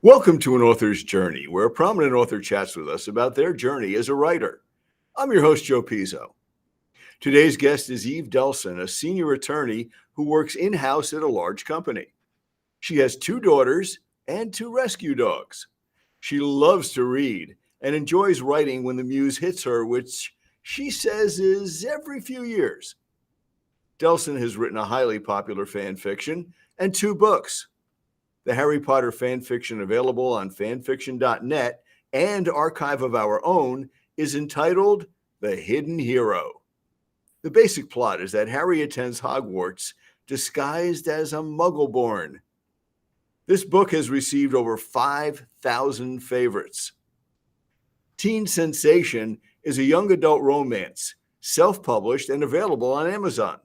Welcome to an author's journey, where a prominent author chats with us about their journey as a writer. I'm your host, Joe Pizzo. Today's guest is Eve Delson, a senior attorney who works in house at a large company. She has two daughters and two rescue dogs. She loves to read and enjoys writing when the muse hits her, which she says is every few years. Delson has written a highly popular fan fiction and two books. The Harry Potter fan fiction available on fanfiction.net and Archive of Our Own is entitled The Hidden Hero. The basic plot is that Harry attends Hogwarts disguised as a Muggle-born. This book has received over 5,000 favorites. Teen Sensation is a young adult romance, self-published and available on Amazon.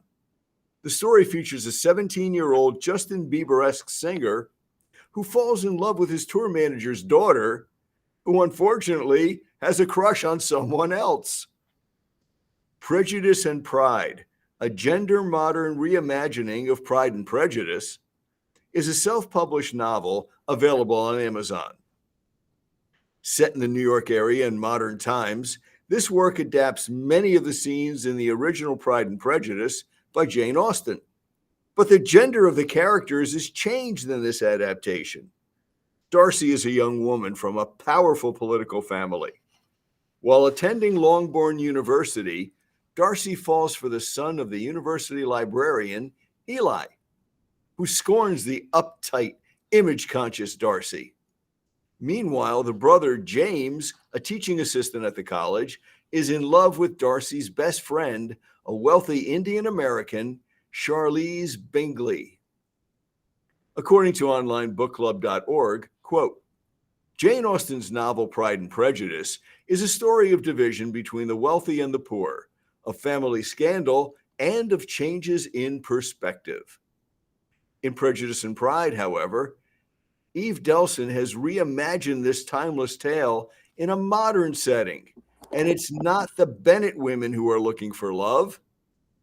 The story features a 17-year-old Justin Bieber-esque singer who falls in love with his tour manager's daughter, who unfortunately has a crush on someone else. Prejudice and Pride, a gender modern reimagining of Pride and Prejudice, is a self-published novel available on Amazon. Set in the New York area in modern times, this work adapts many of the scenes in the original Pride and Prejudice by Jane Austen. But the gender of the characters is changed in this adaptation. Darcy is a young woman from a powerful political family. While attending Longbourn University, Darcy falls for the son of the university librarian, Eli, who scorns the uptight, image-conscious Darcy. Meanwhile, the brother, James, a teaching assistant at the college, is in love with Darcy's best friend, a wealthy Indian American, Charlize Bingley. According to onlinebookclub.org, quote, Jane Austen's novel Pride and Prejudice is a story of division between the wealthy and the poor, of family scandal, and of changes in perspective. In Prejudice and Pride, however, Eve Delson has reimagined this timeless tale in a modern setting, and it's not the Bennet women who are looking for love.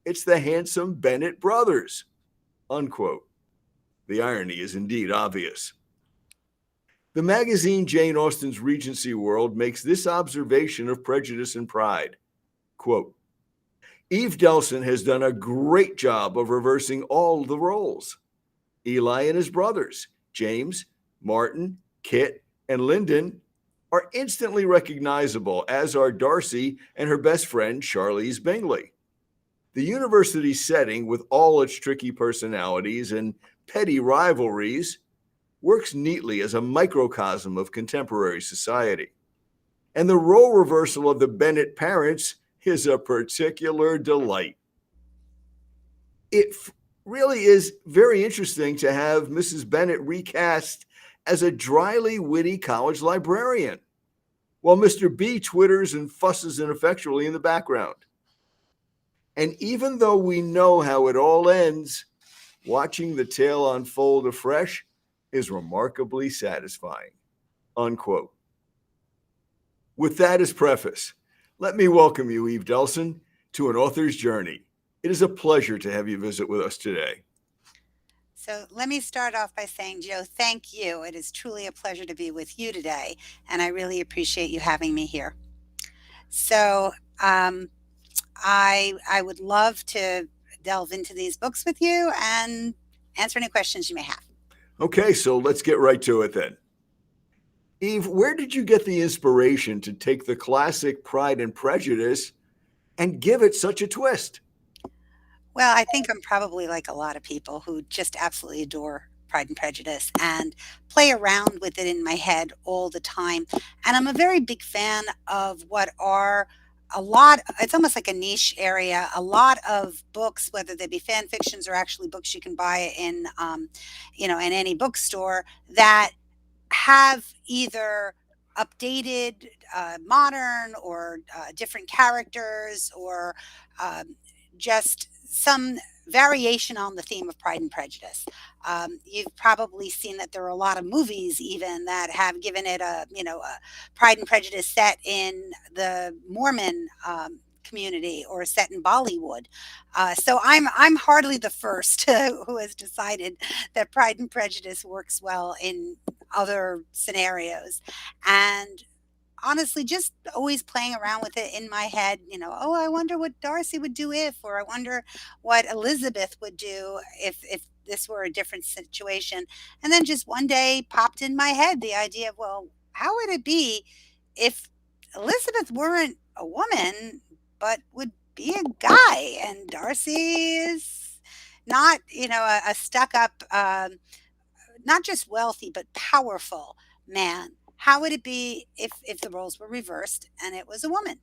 It's the handsome Bennet brothers, unquote. The irony is indeed obvious. The magazine Jane Austen's Regency World makes this observation of Prejudice and Pride. Quote, Eve Delson has done a great job of reversing all the roles. Eli and his brothers, James, Martin, Kit, and Lyndon, are instantly recognizable, as are Darcy and her best friend, Charlize Bingley. The university setting, with all its tricky personalities and petty rivalries, works neatly as a microcosm of contemporary society. And the role reversal of the Bennet parents is a particular delight. It really is very interesting to have Mrs. Bennet recast as a dryly witty college librarian, while Mr. B twitters and fusses ineffectually in the background. And even though we know how it all ends, watching the tale unfold afresh is remarkably satisfying, unquote. With that as preface, let me welcome you, Eve Delson, to an author's journey. It is a pleasure to have you visit with us today. So let me start off by saying, Joe, thank you. It is truly a pleasure to be with you today, and I really appreciate you having me here. So I would love to delve into these books with you and answer any questions you may have. Okay, so let's get right to it then. Eve, where did you get the inspiration to take the classic Pride and Prejudice and give it such a twist? Well, I think I'm probably like a lot of people who just absolutely adore Pride and Prejudice and play around with it in my head all the time. And I'm a very big fan of what are a lot, it's almost like a niche area. A lot of books, whether they be fan fictions or actually books you can buy in, in any bookstore, that have either updated, modern, or different characters, or just some variation on the theme of Pride and Prejudice. You've probably seen that there are a lot of movies even that have given it a Pride and Prejudice set in the Mormon community or set in Bollywood. So I'm hardly the first who has decided that Pride and Prejudice works well in other scenarios. And honestly, just always playing around with it in my head, oh, I wonder what Darcy would do if, or I wonder what Elizabeth would do if this were a different situation. And then just one day popped in my head the idea of, well, how would it be if Elizabeth weren't a woman, but would be a guy, and Darcy is not, a stuck up, not just wealthy but powerful man. How would it be if the roles were reversed and it was a woman?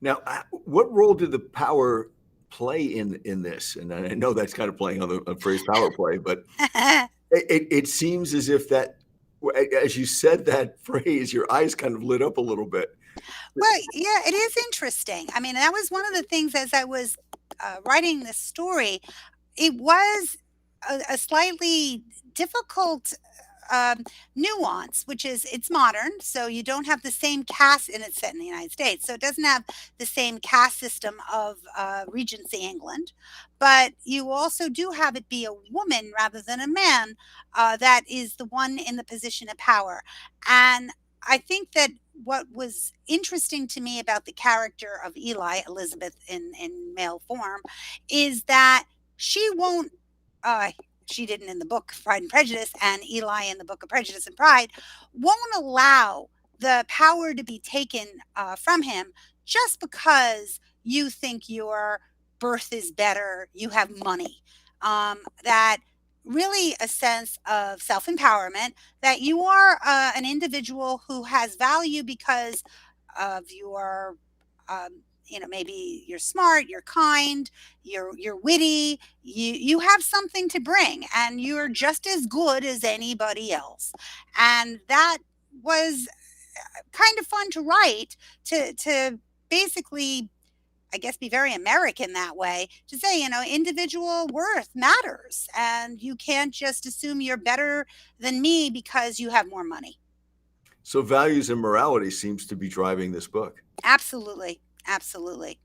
Now, what role did the power play in this? And I know that's kind of playing on the phrase power play, but it seems as if that, as you said that phrase, your eyes kind of lit up a little bit. Well, yeah, it is interesting. I mean, that was one of the things as I was writing this story. It was a slightly difficult nuance, which is it's modern, so you don't have the same caste, and it's set in the United States, so it doesn't have the same caste system of Regency England, but you also do have it be a woman rather than a man that is the one in the position of power. And I think that what was interesting to me about the character of Eli, Elizabeth in male form, is that she won't uh, she didn't in the book Pride and Prejudice, and Eli in the book of Prejudice and Pride, won't allow the power to be taken from him just because you think your birth is better, you have money. That really a sense of self empowerment, that you are an individual who has value because of your maybe you're smart, you're kind, you're witty, you have something to bring, and you're just as good as anybody else. And that was kind of fun to write, to basically, I guess, be very American that way, to say, individual worth matters, and you can't just assume you're better than me because you have more money. So values and morality seems to be driving this book. Absolutely, absolutely.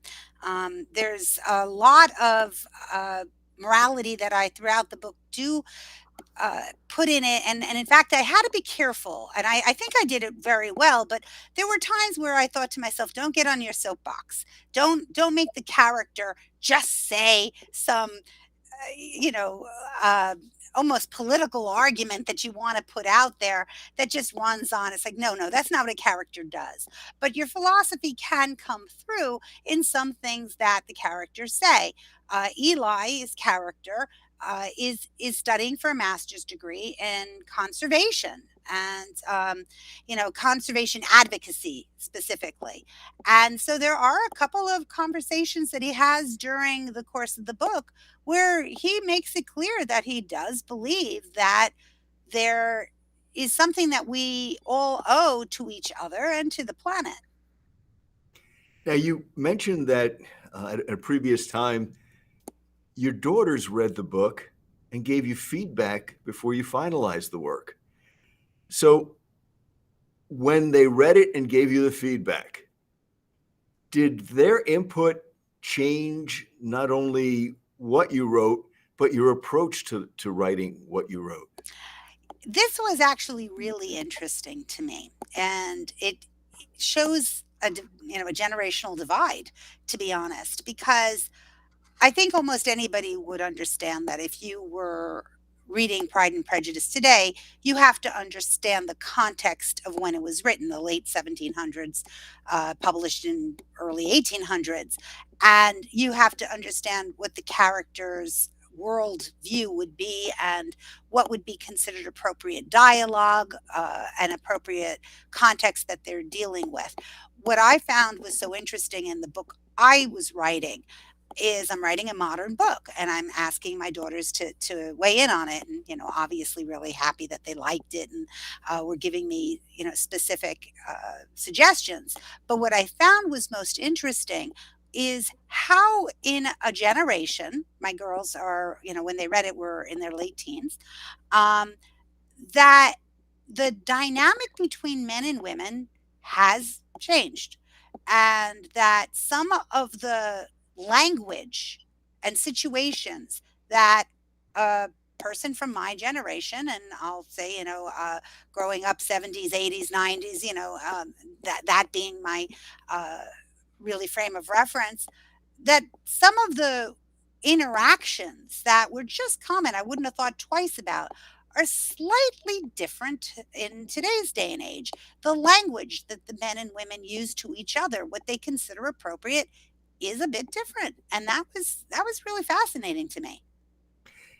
There's a lot of morality that I throughout the book do put in it, and in fact, I had to be careful, and I think I did it very well. But there were times where I thought to myself, "Don't get on your soapbox. Don't make the character just say some you know, uh, almost political argument that you want to put out there that just runs on. It's like, no, no, that's not what a character does. But your philosophy can come through in some things that the characters say. Eli's character is studying for a master's degree in conservation and conservation advocacy specifically. And so there are a couple of conversations that he has during the course of the book where he makes it clear that he does believe that there is something that we all owe to each other and to the planet. Now, you mentioned that at a previous time, your daughters read the book and gave you feedback before you finalized the work. So, when they read it and gave you the feedback, did their input change not only what you wrote, but your approach to writing what you wrote? This was actually really interesting to me, and it shows a generational divide, to be honest, because I think almost anybody would understand that if you were reading Pride and Prejudice today, you have to understand the context of when it was written, the late 1700s, published in early 1800s. And you have to understand what the character's world view would be and what would be considered appropriate dialogue and appropriate context that they're dealing with. What I found was so interesting in the book I was writing is I'm writing a modern book, and I'm asking my daughters to weigh in on it, and obviously really happy that they liked it, and were giving me specific suggestions. But what I found was most interesting is how in a generation, my girls are, when they read it were in their late teens, um, that the dynamic between men and women has changed. and that some of the language and situations that a person from my generation, and I'll say, growing up 70s, 80s, 90s, that being my uh, really frame of reference, that some of the interactions that were just common, I wouldn't have thought twice about, are slightly different in today's day and age. The language that the men and women use to each other, what they consider appropriate, is a bit different, and that was really fascinating to me.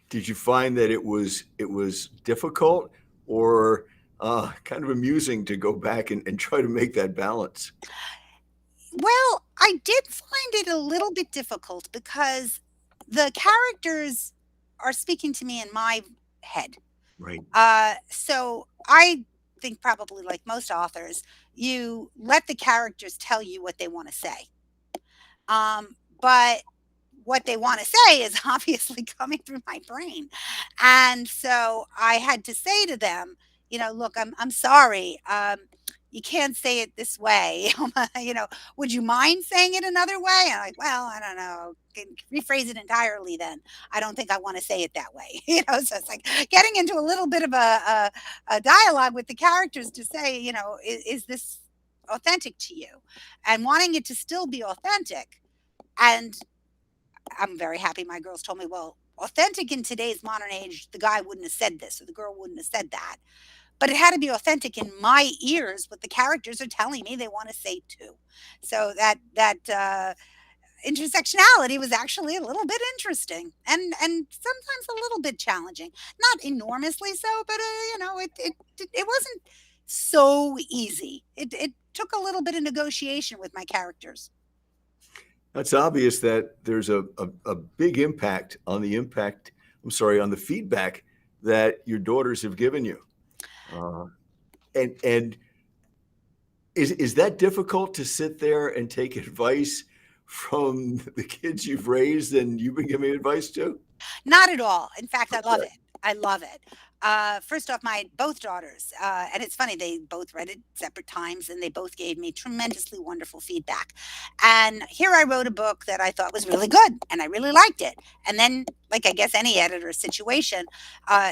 Did you find that it was difficult or kind of amusing to go back and try to make that balance? Well, I did find it a little bit difficult because the characters are speaking to me in my head. Right. So I think probably like most authors, you let the characters tell you what they want to say. But what they want to say is obviously coming through my brain. And so I had to say to them, look, I'm sorry. You can't say it this way. you know, would you mind saying it another way? And I'm like, well, I don't know. Rephrase it entirely then. I don't think I want to say it that way. So it's like getting into a little bit of a dialogue with the characters to say, is this authentic to you? And wanting it to still be authentic. And I'm very happy my girls told me, well, authentic in today's modern age, the guy wouldn't have said this or the girl wouldn't have said that. But it had to be authentic in my ears, what the characters are telling me they want to say too. So that intersectionality was actually a little bit interesting and sometimes a little bit challenging. Not enormously so, but it wasn't so easy. It took a little bit of negotiation with my characters. It's obvious that there's a big impact on the impact, I'm sorry, on the feedback that your daughters have given you. Uh, and is that difficult to sit there and take advice from the kids you've raised and you've been giving advice to? Not at all. In fact, I love Okay. it. I love it. First off, my both daughters, and it's funny, they both read it separate times and they both gave me tremendously wonderful feedback. And here I wrote a book that I thought was really good and I really liked it. And then, like I guess any editor situation,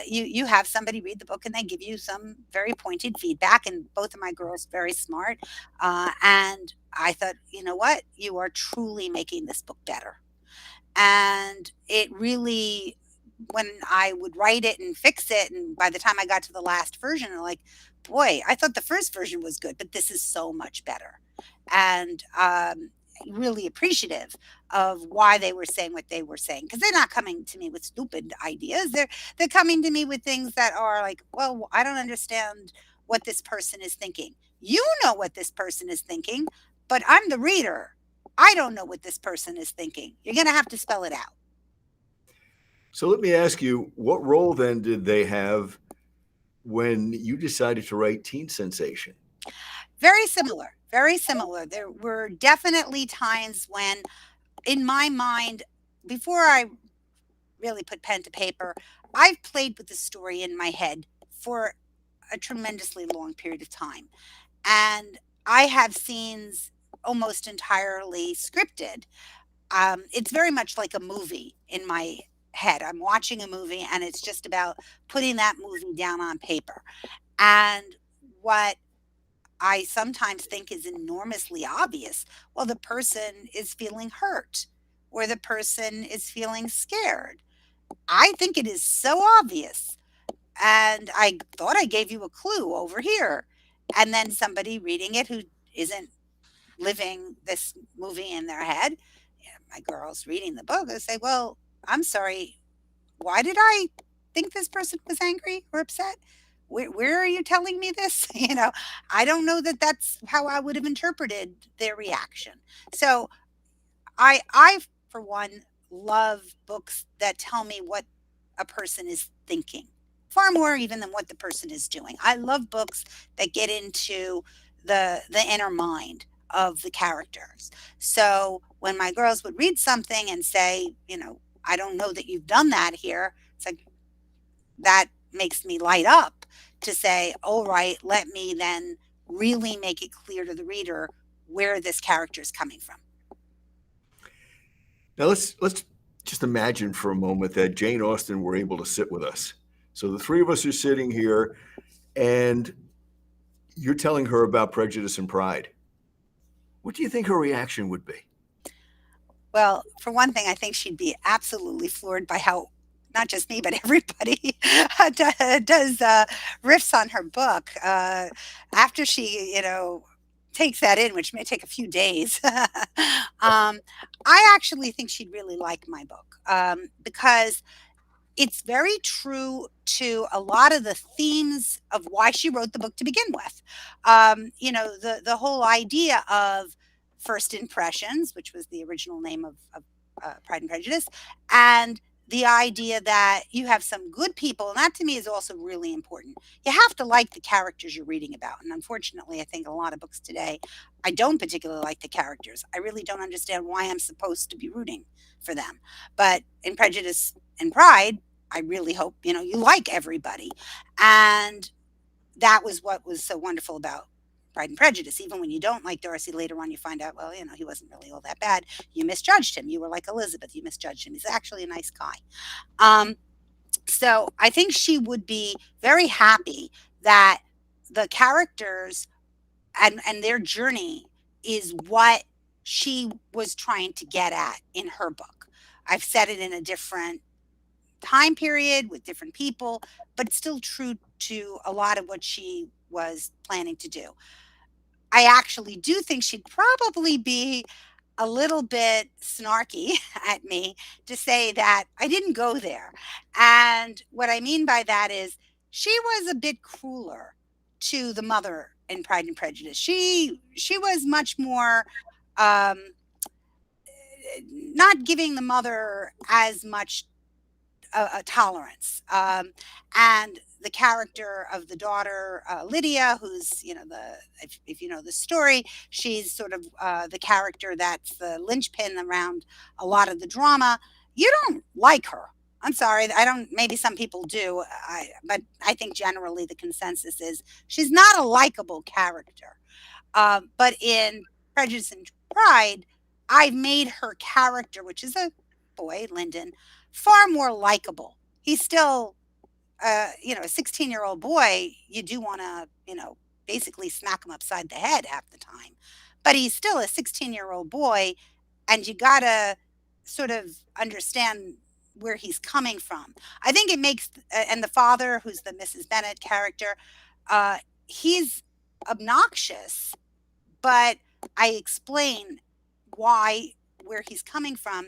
you have somebody read the book and they give you some very pointed feedback. And both of my girls very smart. And I thought, you know what? You are truly making this book better. And it really, when I would write it and fix it, and by the time I got to the last version, I'm like, boy, I thought the first version was good, but this is so much better. And really appreciative of why they were saying what they were saying because they're not coming to me with stupid ideas. They're coming to me with things that are like, well, I don't understand what this person is thinking. You know what this person is thinking, but I'm the reader. I don't know what this person is thinking. You're going to have to spell it out. So let me ask you, what role then did they have when you decided to write teen sensation? Very similar. Very similar. There were definitely times when, in my mind, before I really put pen to paper, I've played with the story in my head for a tremendously long period of time. And I have scenes almost entirely scripted. It's very much like a movie in my head. I'm watching a movie and it's just about putting that movie down on paper. And what I sometimes think is enormously obvious, well, the person is feeling hurt or the person is feeling scared. I think it is so obvious. And I thought I gave you a clue over here. And then somebody reading it who isn't living this movie in their head, my girls reading the book, they say, well, I'm sorry, why did I think this person was angry or upset? Where are you telling me this? I don't know that that's how I would have interpreted their reaction. So I for one love books that tell me what a person is thinking far more even than what the person is doing. I love books that get into the inner mind of the characters. So when my girls would read something and say, I don't know that you've done that here, it's like that makes me light up to say, all right, let me then really make it clear to the reader where this character is coming from. Now let's just imagine for a moment that Jane Austen were able to sit with us. So the three of us are sitting here, and you're telling her about Prejudice and Pride. What do you think her reaction would be? Well, for one thing, I think she'd be absolutely floored by how not just me, but everybody does riffs on her book. After she, takes that in, which may take a few days. I actually think she'd really like my book because it's very true to a lot of the themes of why she wrote the book to begin with. The whole idea of first impressions, which was the original name of Pride and Prejudice, and the idea that you have some good people, and that to me is also really important. You have to like the characters you're reading about, and unfortunately, I think a lot of books today, I don't particularly like the characters. I really don't understand why I'm supposed to be rooting for them. But in Prejudice and Pride, I really hope, you like everybody. And that was what was so wonderful about Pride and Prejudice. Even when you don't like Darcy, later on you find out, well, he wasn't really all that bad. You misjudged him. You were like Elizabeth. You misjudged him. He's actually a nice guy. Um, so I think she would be very happy that the characters and their journey is what she was trying to get at in her book. I've said it in a different time period with different people, but it's still true to a lot of what she was planning to do. I actually do think she'd probably be a little bit snarky at me to say that I didn't go there. And what I mean by that is she was a bit crueler to the mother in Pride and Prejudice. She was much more um, not giving the mother as much a tolerance. And the character of the daughter, Lydia, who's, if you know the story, she's sort of the character that's the linchpin around a lot of the drama. You don't like her. I'm sorry. I don't, maybe some people do. But I think generally the consensus is she's not a likable character. But in Prejudice and Pride, I've made her character, which is a boy, Lyndon, far more likable. He's still, a 16-year-old boy. You do want to, basically smack him upside the head half the time. But he's still a 16-year-old boy, and you got to sort of understand where he's coming from. I think it makes, and the father, who's the Mrs. Bennet character, uh, he's obnoxious, but I explain why, where he's coming from.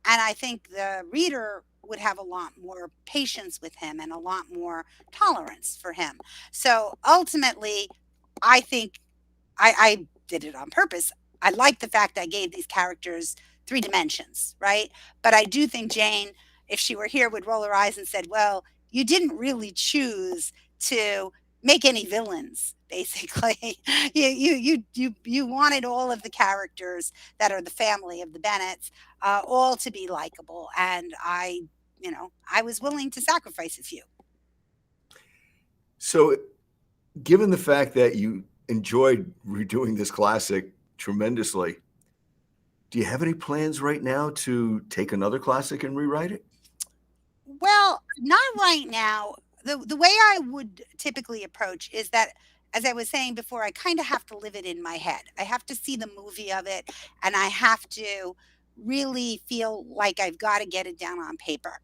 And I think the reader would have a lot more patience with him and a lot more tolerance for him. So ultimately, I think I did it on purpose. I like the fact I gave these characters three dimensions, right? But I do think Jane, if she were here, would roll her eyes and said, "Well, you didn't really choose to make any villains." Basically, you wanted all of the characters that are the family of the Bennets all to be likable, and I was willing to sacrifice a few. So, given the fact that you enjoyed redoing this classic tremendously, do you have any plans right now to take another classic and rewrite it? Well, not right now. The way I would typically approach is that, as I was saying before, I kind of have to live it in my head. I have to see the movie of it, and I have to really feel like I've got to get it down on paper.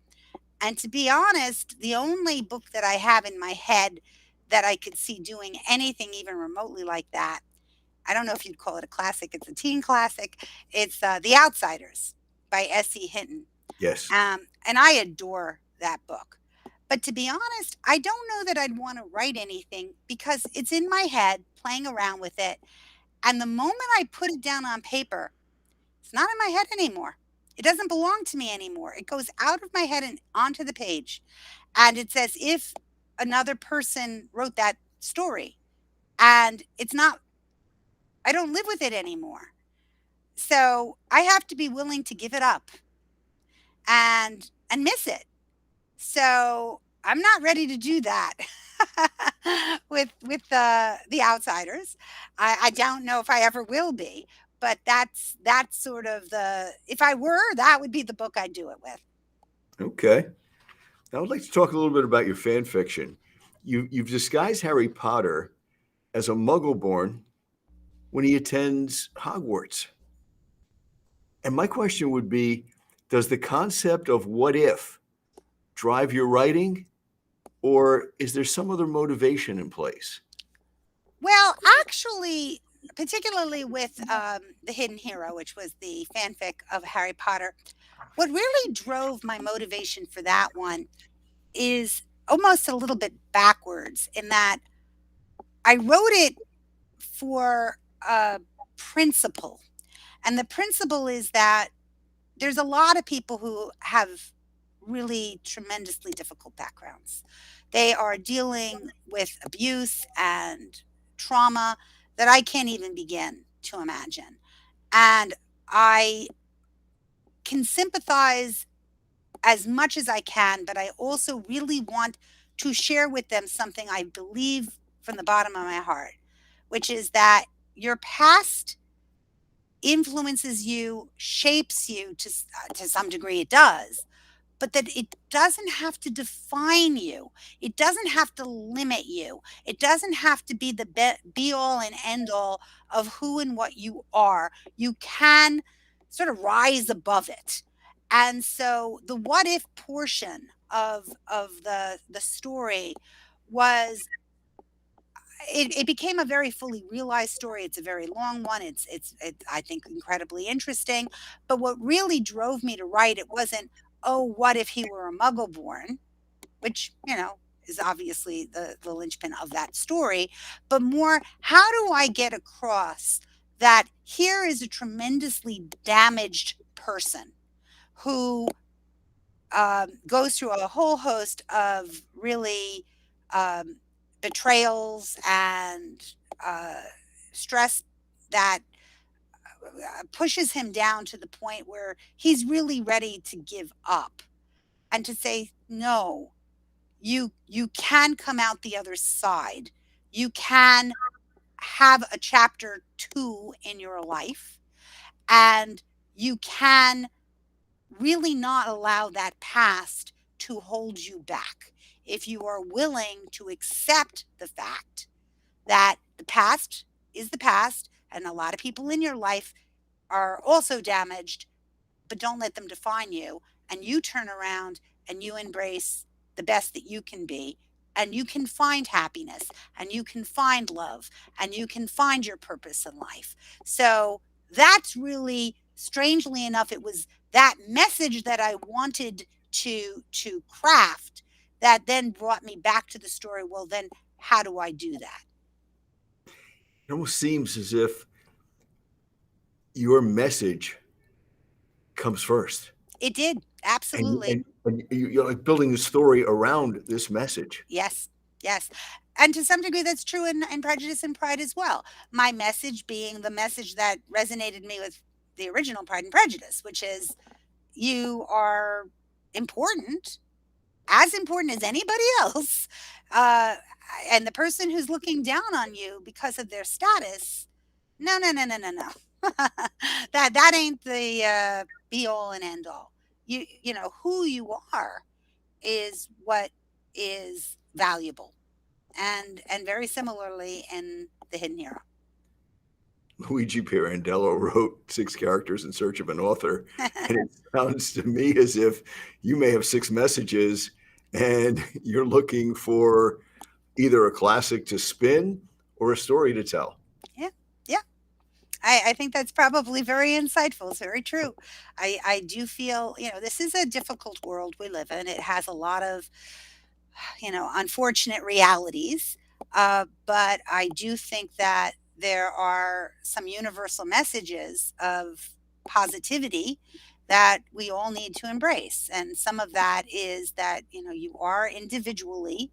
And to be honest, the only book that I have in my head that I could see doing anything even remotely like that, I don't know if you'd call it a classic. It's a teen classic. It's The Outsiders by S.E. Hinton. Yes. And I adore that book. But to be honest, I don't know that I'd want to write anything because it's in my head, playing around with it. And the moment I put it down on paper, it's not in my head anymore. It doesn't belong to me anymore. It goes out of my head and onto the page. And it's as if another person wrote that story. And it's not, I don't live with it anymore. So I have to be willing to give it up and miss it. So I'm not ready to do that with the outsiders. I don't know if I ever will be, but that's sort of the if I were, that would be the book I'd do it with. Okay. Now I'd like to talk a little bit about your fan fiction. You've disguised Harry Potter as a muggle born when he attends Hogwarts. And my question would be, does the concept of what if drive your writing, or is there some other motivation in place? Well, actually, particularly with the Hidden Hero, which was the fanfic of Harry Potter, what really drove my motivation for that one is almost a little bit backwards in that I wrote it for a principle. And the principle is that there's a lot of people who have really tremendously difficult backgrounds. They are dealing with abuse and trauma that I can't even begin to imagine. And I can sympathize as much as I can, but I also really want to share with them something I believe from the bottom of my heart, which is that your past influences you, shapes you to some degree, it does, but that it doesn't have to define you. It doesn't have to limit you. It doesn't have to be the be all and end all of who and what you are. You can sort of rise above it. And so the what if portion of the story was it became a very fully realized story. It's a very long one. It's I think incredibly interesting. But what really drove me to write it wasn't, oh, what if he were a muggle born, which, is obviously the linchpin of that story, but more, how do I get across that here is a tremendously damaged person who goes through a whole host of really um, betrayals and uh, stress that pushes him down to the point where he's really ready to give up and to say no. You can come out the other side. You can have a chapter 2 in your life, and you can really not allow that past to hold you back. If you are willing to accept the fact that the past is the past, and a lot of people in your life are also damaged, but don't let them define you. And you turn around and you embrace the best that you can be. And you can find happiness and you can find love and you can find your purpose in life. So that's really, strangely enough, it was that message that I wanted to craft that then brought me back to the story. Well, then how do I do that? It almost seems as if your message comes first, It did. and Absolutely. you're like building a story around this message. Yes, yes. And to some degree, that's true in Prejudice and Pride as well. My message being the message that resonated me with the original Pride and Prejudice, which is you are important, as important as anybody else. Uh, and the person who's looking down on you because of their status, no, no, no, no, no, no. That ain't the be all and end all. You know who you are is what is valuable. And very similarly in The Hidden Hero. Luigi Pirandello wrote Six Characters in Search of an Author, and it sounds to me as if you may have six messages and you're looking for either a classic to spin or a story to tell. Yeah, yeah. I think that's probably very insightful. It's very true. I do feel, this is a difficult world we live in. It has a lot of, unfortunate realities. But I do think that there are some universal messages of positivity that we all need to embrace. And some of that is that, you are individually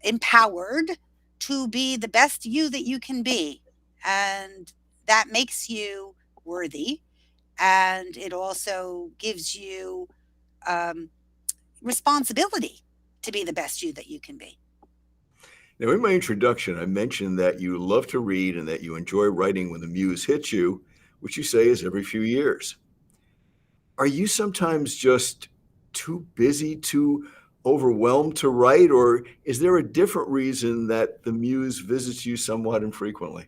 empowered to be the best you that you can be. And that makes you worthy. And it also gives you um, responsibility to be the best you that you can be. Now, in my introduction, I mentioned that you love to read and that you enjoy writing when the muse hits you, which you say is every few years. Are you sometimes just too busy, too overwhelmed to write, or is there a different reason that the muse visits you somewhat infrequently?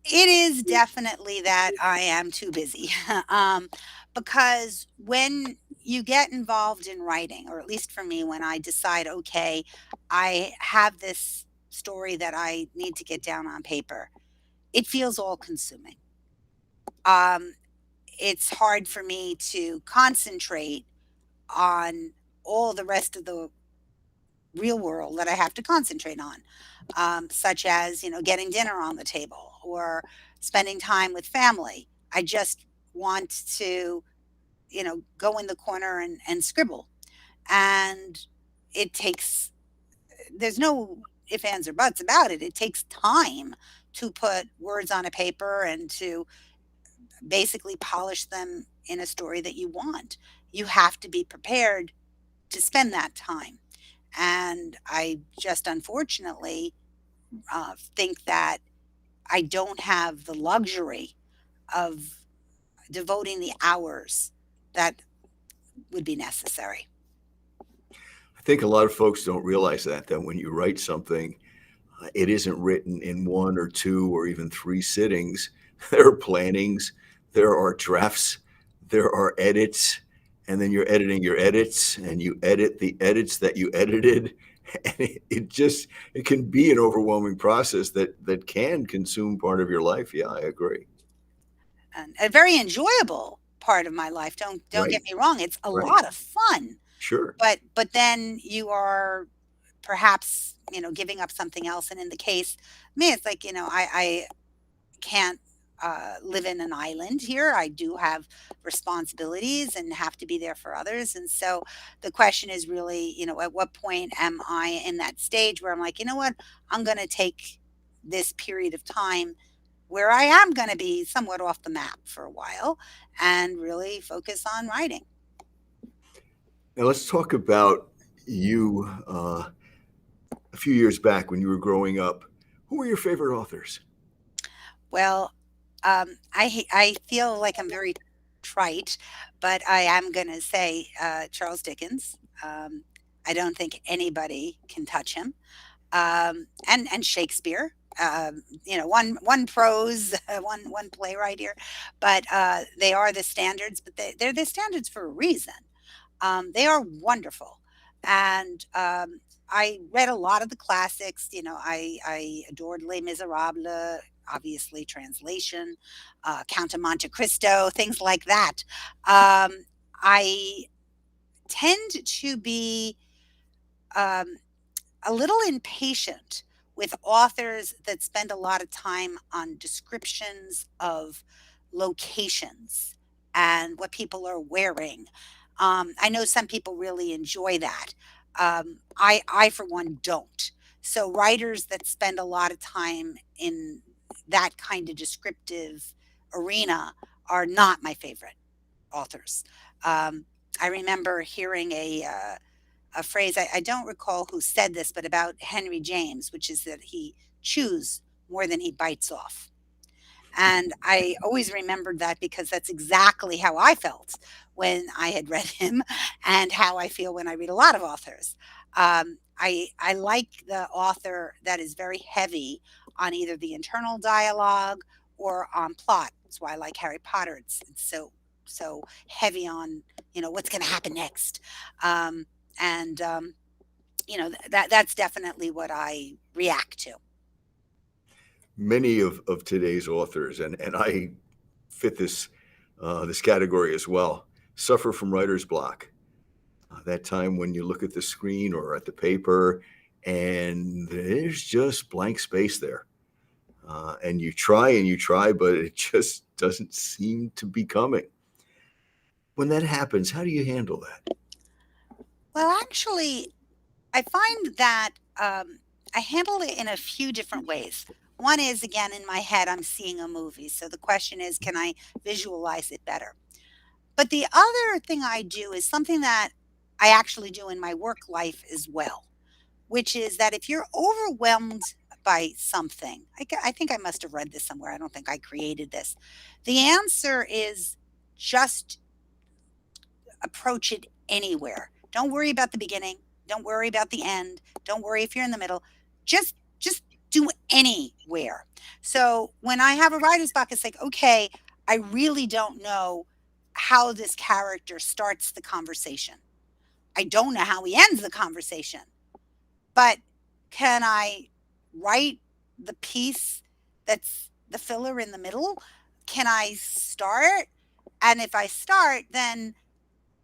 It is definitely that I am too busy. um, because when you get involved in writing, or at least for me, when I decide, okay, I have this story that I need to get down on paper, it feels all consuming. Um, it's hard for me to concentrate on all the rest of the real world that I have to concentrate on, such as, getting dinner on the table or spending time with family. I just want to, go in the corner and scribble. And it takes, there's no ifs, ands, or buts about it. It takes time to put words on a paper and to basically polish them in a story that you want. You have to be prepared to spend that time. And I just unfortunately think that I don't have the luxury of devoting the hours that would be necessary. I think a lot of folks don't realize that when you write something, it isn't written in one or two or even three sittings. There are plannings, there are drafts, there are edits, and then you're editing your edits and you edit the edits that you edited. And it can be an overwhelming process that can consume part of your life. Yeah, I agree. And a very enjoyable part of my life. Don't Right, get me wrong. It's a right. lot of fun, Sure. but then you are perhaps, giving up something else. And in the case, me, it's like, I can't live in an island here. I do have responsibilities and have to be there for others. And so the question is really, at what point am I in that stage where I'm like, you know what, I'm going to take this period of time where I am going to be somewhat off the map for a while and really focus on writing. Now let's talk about you a few years back when you were growing up. Who were your favorite authors? Well, I feel like I'm very trite, but I am going to say Charles Dickens. I don't think anybody can touch him. And Shakespeare. One prose, one playwright here, but they are the standards. But they're the standards for a reason. They are wonderful, and I read a lot of the classics. I adored Les Miserables, obviously translation, Count of Monte Cristo, things like that. I tend to be um, a little impatient with authors that spend a lot of time on descriptions of locations and what people are wearing. I know some people really enjoy that. I for one, don't. So writers that spend a lot of time in that kind of descriptive arena are not my favorite authors. Um, I remember hearing a phrase, I don't recall who said this, but about Henry James, which is that he chews more than he bites off. And I always remembered that because that's exactly how I felt when I had read him and how I feel when I read a lot of authors. I like the author that is very heavy on either the internal dialogue or on plot. That's why I like Harry Potter. It's so heavy on what's going to happen next. Um, and that's definitely what I react to. Many of today's authors, and I fit this category as well, suffer from writer's block. That time when you look at the screen or at the paper, and there's just blank space there. And you try, but it just doesn't seem to be coming. When that happens, how do you handle that? Well, actually, I find that I handle it in a few different ways. One is, again, in my head, I'm seeing a movie. So the question is, can I visualize it better? But the other thing I do is something that I actually do in my work life as well, which is that if you're overwhelmed by something, I think I must have read this somewhere. I don't think I created this. The answer is just approach it anywhere. Don't worry about the beginning. Don't worry about the end. Don't worry if you're in the middle. Just do anywhere. So when I have a writer's block, it's like, okay, I really don't know how this character starts the conversation. I don't know how he ends the conversation. But can I write the piece that's the filler in the middle? Can I start? And if I start, then,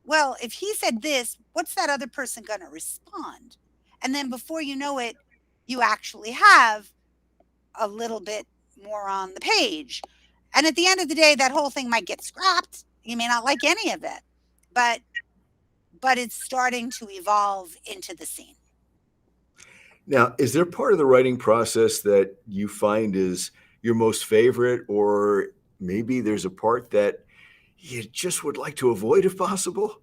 well, if he said this, what's that other person going to respond? And then before you know it, you actually have a little bit more on the page. And at the end of the day, that whole thing might get scrapped. You may not like any of it, but it's starting to evolve into the scene. Now, is there part of the writing process that you find is your most favorite, or maybe there's a part that you just would like to avoid if possible?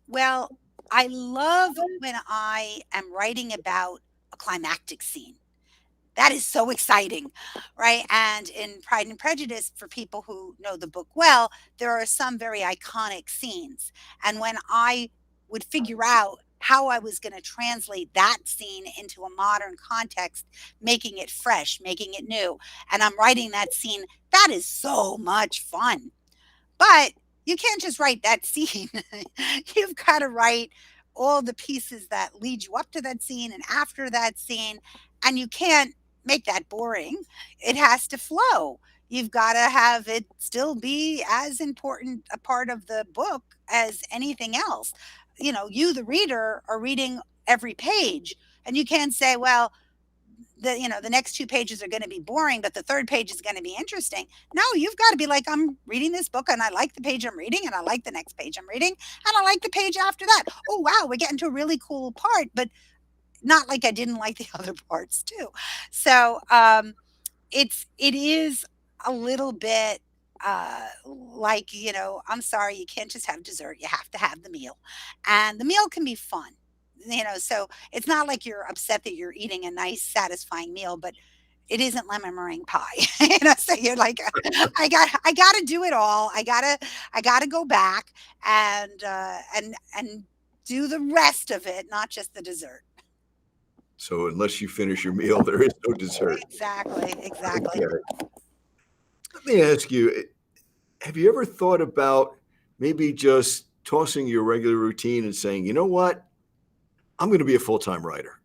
Well, I love when I am writing about a climactic scene. That is so exciting, right? And in Pride and Prejudice, for people who know the book well, there are some very iconic scenes. And when I would figure out how I was going to translate that scene into a modern context, making it fresh, making it new, and I'm writing that scene, that is so much fun. But you can't just write that scene. You've got to write all the pieces that lead you up to that scene and after that scene. And you can't make that boring. It has to flow. You've got to have it still be as important a part of the book as anything else. You, the reader, are reading every page. And you can't say, well, the next two pages are going to be boring, but the third page is going to be interesting. No, you've got to be like, I'm reading this book and I like the page I'm reading and I like the next page I'm reading and I like the page after that. Oh wow, we're getting to a really cool part, but not like I didn't like the other parts too. So it is a little bit like, I'm sorry, you can't just have dessert, you have to have the meal, and the meal can be fun. So it's not like you're upset that you're eating a nice satisfying meal, but it isn't lemon meringue pie. So you're like, I gotta do it all. I gotta go back and do the rest of it, not just the dessert. So, unless you finish your meal, there is no dessert. Exactly, I exactly. get it. Let me ask you, have you ever thought about maybe just tossing your regular routine and saying, you know what? I'm going to be a full time writer?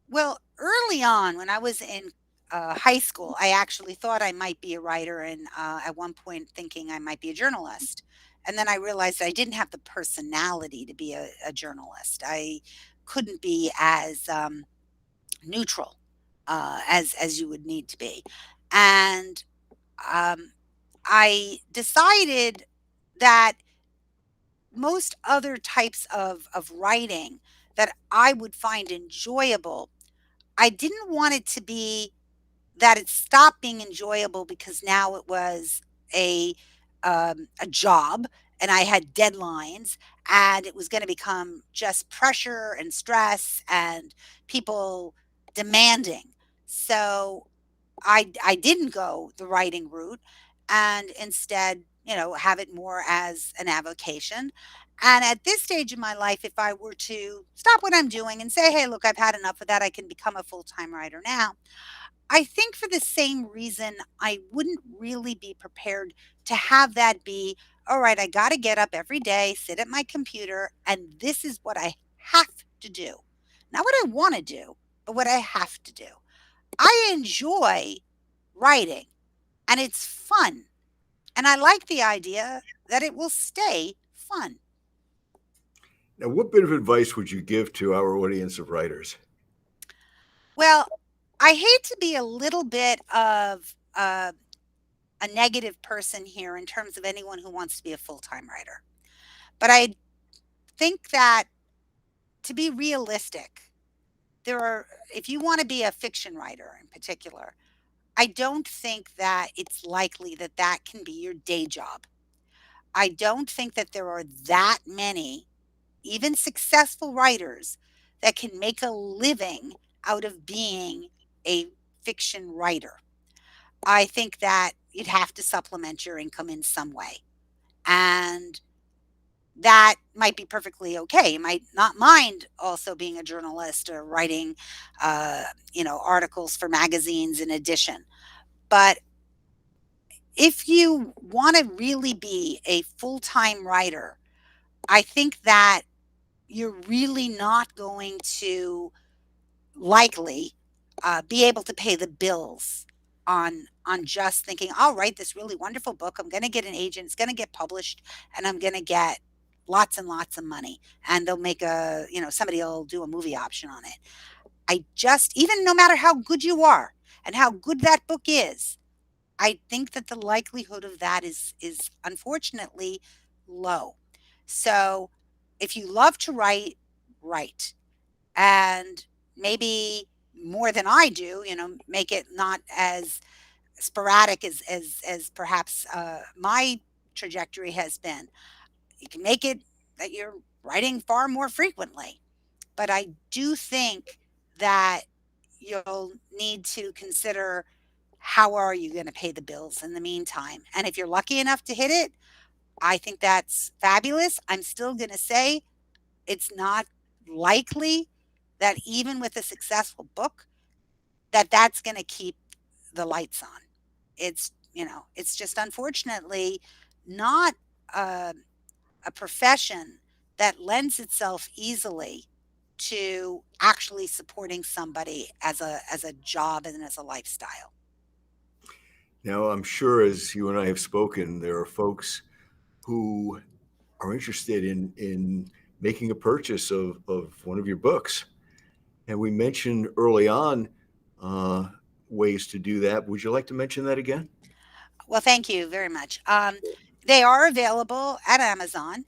Well, early on, when I was in high school, I actually thought I might be a writer, and at one point thinking I might be a journalist. And then I realized I didn't have the personality to be a journalist. I couldn't be as neutral as you would need to be, and um, I decided that most other types of writing that I would find enjoyable, I didn't want it to be that it stopped being enjoyable because now it was a job and I had deadlines and it was going to become just pressure and stress and people demanding. So I didn't go the writing route and instead, have it more as an avocation. And at this stage in my life, if I were to stop what I'm doing and say, hey, look, I've had enough of that, I can become a full time writer now. I think for the same reason, I wouldn't really be prepared to have that be, all right, I got to get up every day, sit at my computer, and this is what I have to do. Not what I want to do, but what I have to do. I enjoy writing and it's fun. And I like the idea that it will stay fun. Now, what bit of advice would you give to our audience of writers? Well, I hate to be a little bit of a negative person here in terms of anyone who wants to be a full time writer. But I think that to be realistic, if you want to be a fiction writer in particular, I don't think that it's likely that that can be your day job. I don't think that there are that many, even successful writers, that can make a living out of being a fiction writer. I think that you'd have to supplement your income in some way. And that might be perfectly okay. You might not mind also being a journalist or writing, uh, articles for magazines in addition. But if you want to really be a full time writer, I think that you're really not going to likely be able to pay the bills on just thinking, I'll write this really wonderful book. I'm going to get an agent. It's going to get published, and I'm going to get lots and lots of money. And they'll make somebody will do a movie option on it. I just, even no matter how good you are and how good that book is, I think that the likelihood of that is unfortunately low. So if you love to write, write. And maybe more than I do, make it not as sporadic as perhaps my trajectory has been. You can make it that you're writing far more frequently. But I do think that you'll need to consider, how are you going to pay the bills in the meantime? And if you're lucky enough to hit it, I think that's fabulous. I'm still going to say it's not likely that even with a successful book, that that's going to keep the lights on. It's just unfortunately not a, a profession that lends itself easily to actually supporting somebody as a job and as a lifestyle. Now, I'm sure as you and I have spoken, there are folks who are interested in making a purchase of one of your books. And we mentioned early on uh, ways to do that. Would you like to mention that again? Well, thank you very much. They are available at Amazon,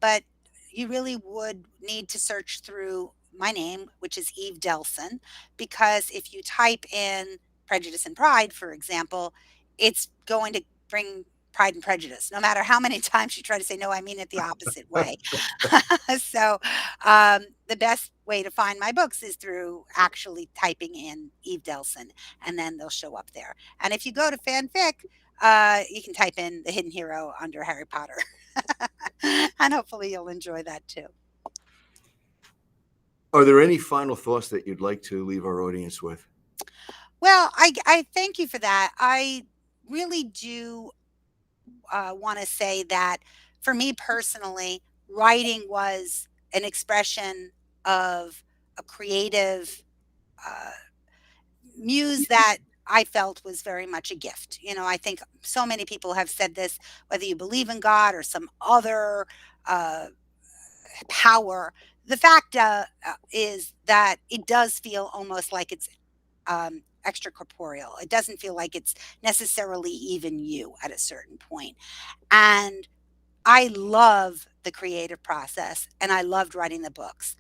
but you really would need to search through my name, which is Eve Delson, because if you type in Prejudice and Pride, for example, it's going to bring Pride and Prejudice, no matter how many times you try to say, no, I mean it the opposite way. So the best way to find my books is through actually typing in Eve Delson, and then they'll show up there. And if you go to fanfic, you can type in the hidden hero under Harry Potter. And hopefully you'll enjoy that too. Are there any final thoughts that you'd like to leave our audience with? Well, I thank you for that. I really do want to say that for me personally, writing was an expression of a creative uh, muse that I felt was very much a gift. I think so many people have said this, whether you believe in God or some other uh, power. The fact is that it does feel almost like it's extracorporeal. It doesn't feel like it's necessarily even you at a certain point. And I love the creative process and I loved writing the books.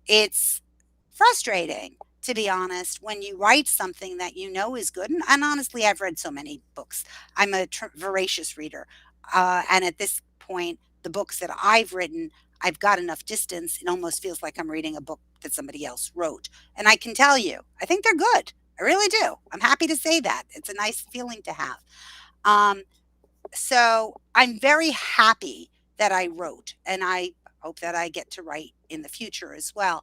It's frustrating, to be honest, when you write something that you know is good. And honestly, I've read so many books. I'm a voracious reader. And at this point, the books that I've written, I've got enough distance. It almost feels like I'm reading a book that somebody else wrote. And I can tell you, I think they're good. I really do. I'm happy to say that. It's a nice feeling to have. Um, so I'm very happy that I wrote, and I hope that I get to write in the future as well.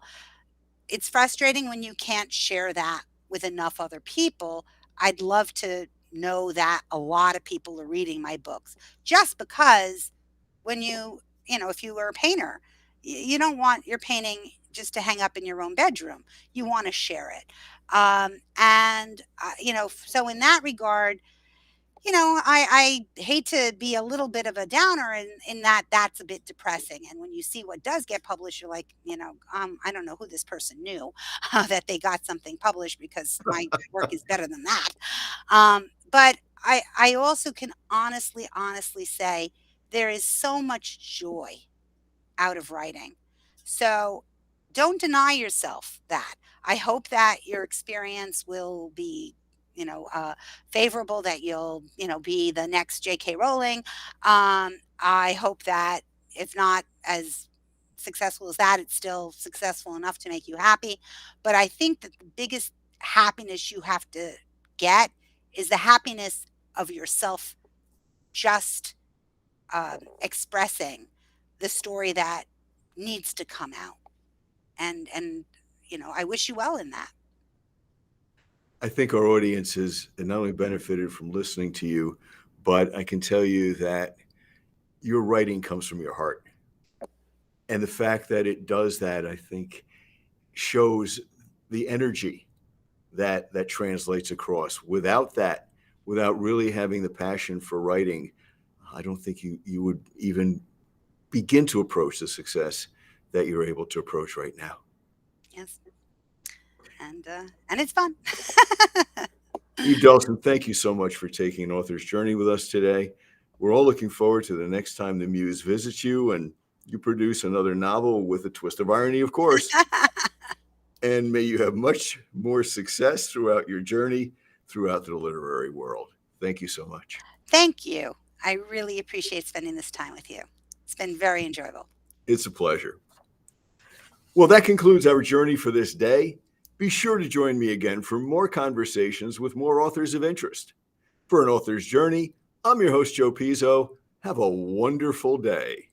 It's frustrating when you can't share that with enough other people. I'd love to know that a lot of people are reading my books, just because when if you were a painter, you don't want your painting just to hang up in your own bedroom. You want to share it. So in that regard, I hate to be a little bit of a downer in that that's a bit depressing. And when you see what does get published, you're like, I don't know who this person knew that they got something published, because my work is better than that. But I also can honestly say there is so much joy out of writing. So don't deny yourself that. I hope that your experience will be favorable that you'll, be the next J.K. Rowling. I hope that if not as successful as that, it's still successful enough to make you happy. But I think that the biggest happiness you have to get is the happiness of yourself just expressing the story that needs to come out. And I wish you well in that. I think our audience has not only benefited from listening to you, but I can tell you that your writing comes from your heart. And the fact that it does that, I think, shows the energy that translates across. Without that, without really having the passion for writing, I don't think you would even begin to approach the success that you're able to approach right now. Yes, and it's fun. Eve Delson, thank you so much for taking an author's journey with us today. We're all looking forward to the next time the muse visits you and you produce another novel with a twist of irony, of course. And may you have much more success throughout your journey throughout the literary world. Thank you so much. Thank you. I really appreciate spending this time with you. It's been very enjoyable. It's a pleasure. Well, that concludes our journey for this day. Be sure to join me again for more conversations with more authors of interest. For An Author's Journey, I'm your host, Joe Pizzo. Have a wonderful day.